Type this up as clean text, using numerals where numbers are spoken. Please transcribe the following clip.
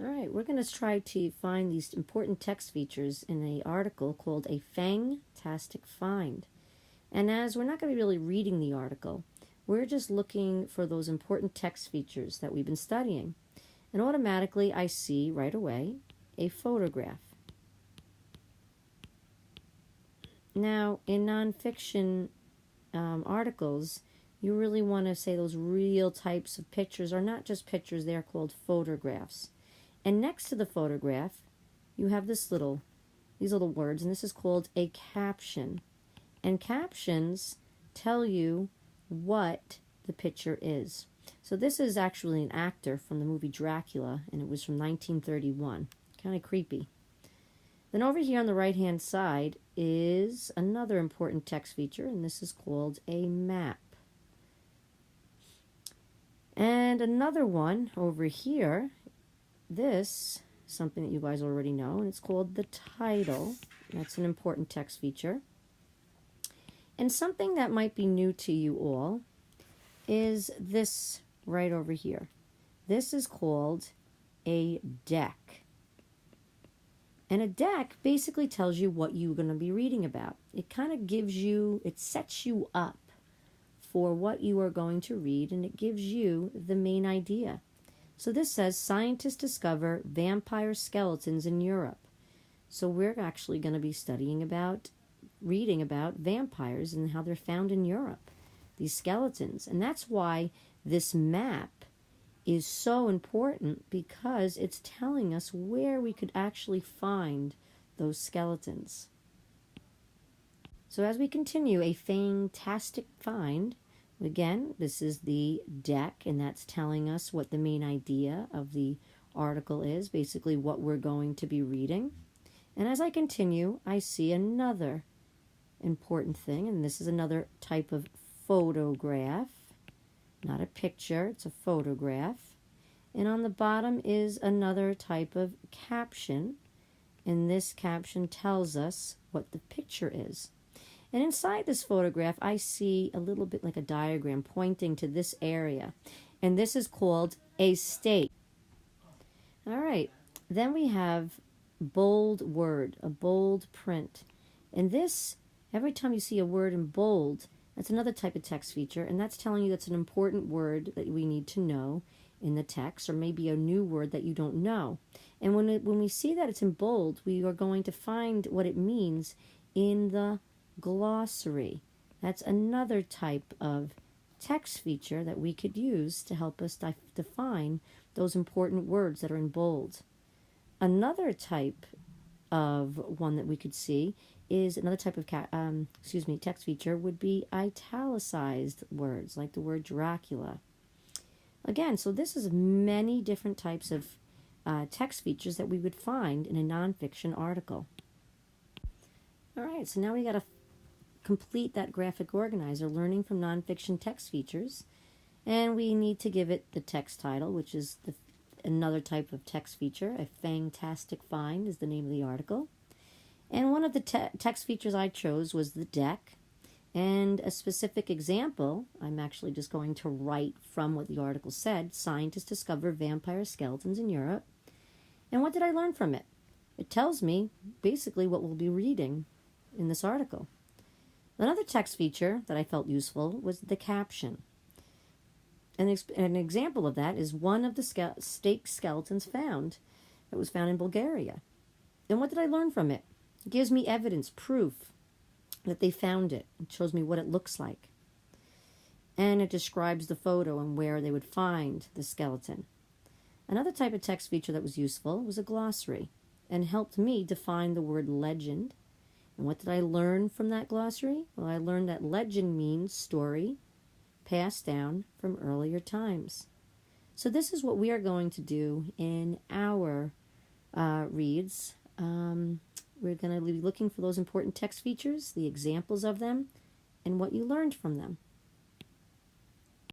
All right, we're going to try to find these important text features in an article called A Fantastic Find. And as we're not going to be really reading the article, we're just looking for those important text features that we've been studying. And automatically I see right away a photograph. Now, in nonfiction articles, you really want to say those real types of pictures are not just pictures, they're called photographs. And next to the photograph, you have these little words, and this is called a caption. And captions tell you what the picture is. So this is actually an actor from the movie Dracula, and it was from 1931. Kind of creepy. Then over here on the right-hand side is another important text feature, and this is called a map. And another one over here, this is something that you guys already know, and it's called the title. That's an important text feature. And something that might be new to you all is this right over here. This is called a deck. And a deck basically tells you what you're going to be reading about. It kind of it sets you up for what you are going to read, and it gives you the main idea. So this says, scientists discover vampire skeletons in Europe. So we're actually going to be reading about vampires and how they're found in Europe, these skeletons. And that's why this map is so important, because it's telling us where we could actually find those skeletons. So as we continue, a fantastic find. Again, this is the deck, and that's telling us what the main idea of the article is, basically what we're going to be reading. And as I continue, I see another important thing, and this is another type of photograph. Not a picture, it's a photograph. And on the bottom is another type of caption, and this caption tells us what the picture is. And inside this photograph, I see a little bit like a diagram pointing to this area. And this is called a state. All right. Then we have bold word, a bold print. And this, every time you see a word in bold, that's another type of text feature. And that's telling you that's an important word that we need to know in the text, or maybe a new word that you don't know. And when we see that it's in bold, we are going to find what it means in the glossary. That's another type of text feature that we could use to help us define those important words that are in bold. Another type of one that we could see is another type of text feature would be italicized words, like the word Dracula. Again, so this is many different types of text features that we would find in a nonfiction article. All right, so now we got to complete that graphic organizer, learning from nonfiction text features, and we need to give it the text title, which is another type of text feature. A fantastic find is the name of the article. And one of the text features I chose was the deck. And a specific example, I'm actually just going to write from what the article said. Scientists discover vampire skeletons in Europe. And what did I learn from it? It tells me basically what we'll be reading in this article. Another text feature that I felt useful was the caption. An example of that is one of the stake skeletons that was found in Bulgaria. And what did I learn from it? It gives me evidence, proof that they found it. It shows me what it looks like. And it describes the photo and where they would find the skeleton. Another type of text feature that was useful was a glossary and helped me define the word legend. And what did I learn from that glossary? Well, I learned that legend means story passed down from earlier times. So this is what we are going to do in our reads. We're going to be looking for those important text features, the examples of them, and what you learned from them.